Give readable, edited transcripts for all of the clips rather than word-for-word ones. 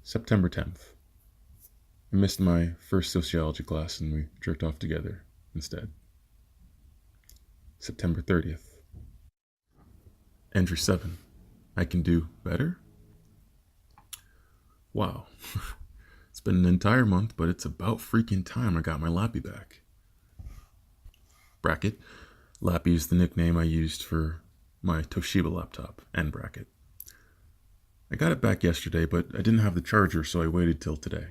September 10th. I missed my first sociology class and we jerked off together instead. September 30th. Entry 7. I can do better? Wow. It's been an entire month, but it's about freaking time I got my Lappy back. Bracket. Lappy is the nickname I used for my Toshiba laptop. End bracket. I got it back yesterday, but I didn't have the charger, so I waited till today.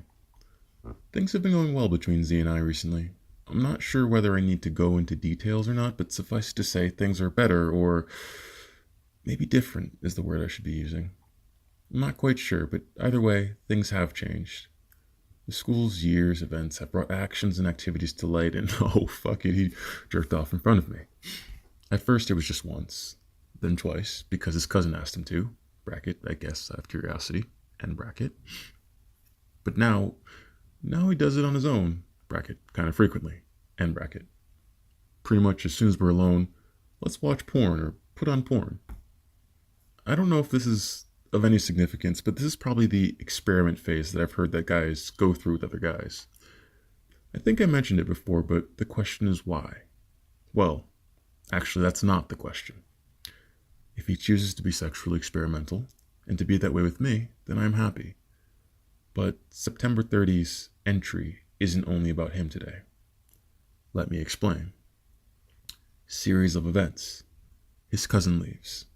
Things have been going well between Z and I recently. I'm not sure whether I need to go into details or not, but suffice to say things are better, or maybe different is the word I should be using. I'm not quite sure, but either way, things have changed. The school's year's events have brought actions and activities to light, and oh, fuck it, he jerked off in front of me. At first, it was just once, then twice, because his cousin asked him to. Bracket, I guess, out of curiosity. End bracket. But now he does it on his own. Bracket, kind of frequently. End bracket. Pretty much as soon as we're alone, let's watch porn or put on porn. I don't know if this is of any significance, but this is probably the experiment phase that I've heard that guys go through with other guys. I think I mentioned it before, but the question is why? Well, actually, that's not the question. If he chooses to be sexually experimental and to be that way with me, then I'm happy. But September 30's entry isn't only about him today. Let me explain. Series of events. His cousin leaves.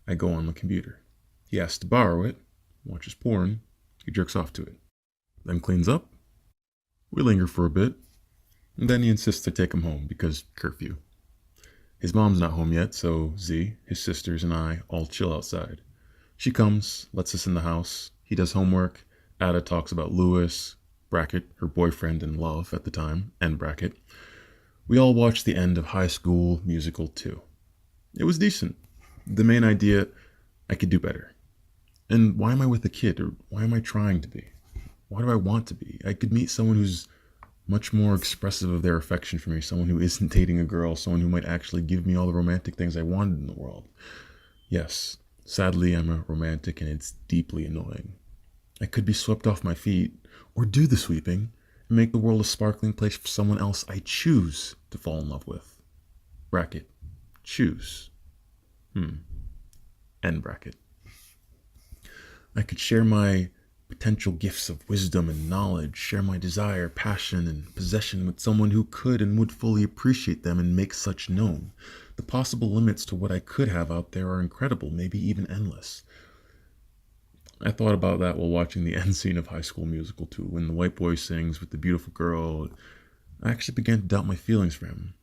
I go on the computer. He asks to borrow it, watches porn, he jerks off to it. Then cleans up. We linger for a bit, and then he insists I take him home because curfew. His mom's not home yet, so Z, his sisters, and I all chill outside. She comes, lets us in the house. He does homework. Ada talks about Lewis, bracket, her boyfriend in love at the time, end bracket. We all watched the end of High School Musical 2. It was decent. The main idea, I could do better. And why am I with a kid, or why am I trying to be? Why do I want to be? I could meet someone who's much more expressive of their affection for me, someone who isn't dating a girl, someone who might actually give me all the romantic things I wanted in the world. Yes, sadly I'm a romantic and it's deeply annoying. I could be swept off my feet, or do the sweeping, and make the world a sparkling place for someone else I choose to fall in love with. Bracket. Choose. End bracket. I could share my potential gifts of wisdom and knowledge, share my desire, passion, and possession with someone who could and would fully appreciate them and make such known. The possible limits to what I could have out there are incredible, maybe even endless. I thought about that while watching the end scene of High School Musical 2, when the white boy sings with the beautiful girl. I actually began to doubt my feelings for him.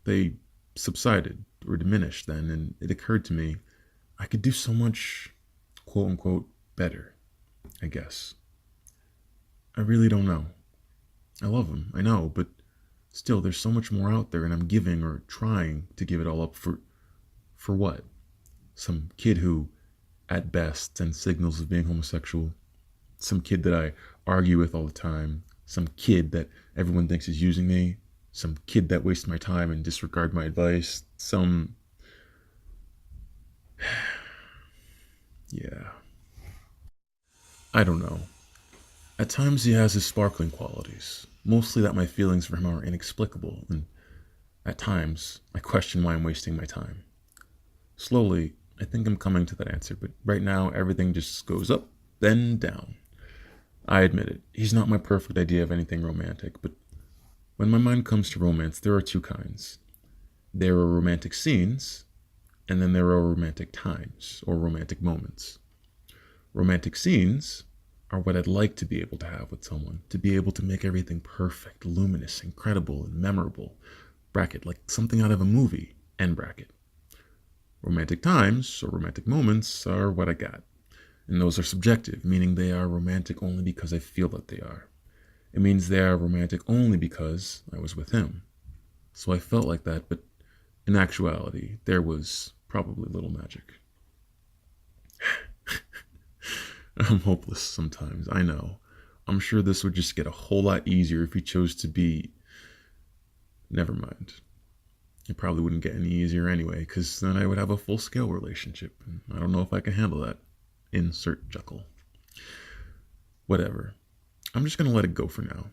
They subsided or diminished then, and it occurred to me I could do so much, quote unquote, better, I guess. I really don't know. I love him, I know, but still there's so much more out there, and I'm giving or trying to give it all up for what? Some kid who, at best, sends signals of being homosexual. Some kid that I argue with all the time. Some kid that everyone thinks is using me. Some kid that wastes my time and disregard my advice. Yeah. I don't know. At times he has his sparkling qualities. Mostly that my feelings for him are inexplicable, and at times I question why I'm wasting my time. Slowly, I think I'm coming to that answer, but right now everything just goes up, then down. I admit it, he's not my perfect idea of anything romantic, but when my mind comes to romance, there are two kinds. There are romantic scenes, and then there are romantic times, or romantic moments. Romantic scenes are what I'd like to be able to have with someone, to be able to make everything perfect, luminous, incredible, and memorable. Bracket, like something out of a movie, end bracket. Romantic times, or romantic moments, are what I got. And those are subjective, meaning they are romantic only because I feel that they are. It means they are romantic only because I was with him. So I felt like that, but in actuality, there was probably little magic. I'm hopeless sometimes, I know. I'm sure this would just get a whole lot easier if he chose to be... Never mind. It probably wouldn't get any easier anyway, because then I would have a full-scale relationship, and I don't know if I can handle that. Insert chuckle. Whatever. I'm just gonna let it go for now.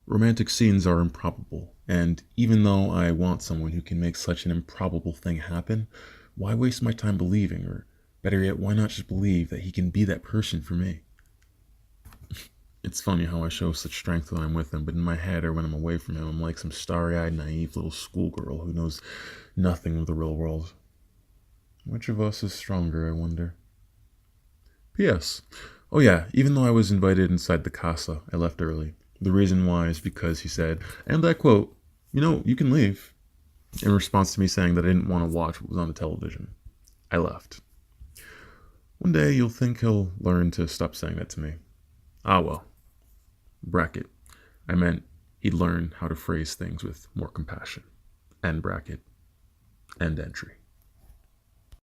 Romantic scenes are improbable, and even though I want someone who can make such an improbable thing happen, why waste my time believing, or better yet, why not just believe that he can be that person for me? It's funny how I show such strength when I'm with him, but in my head or when I'm away from him, I'm like some starry-eyed, naive little schoolgirl who knows nothing of the real world. Which of us is stronger, I wonder? P.S. Oh yeah, even though I was invited inside the casa, I left early. The reason why is because he said, and I quote, you can leave, in response to me saying that I didn't want to watch what was on the television. I left. One day you'll think he'll learn to stop saying that to me. Ah well. Bracket. I meant he'd learn how to phrase things with more compassion. End bracket. End entry.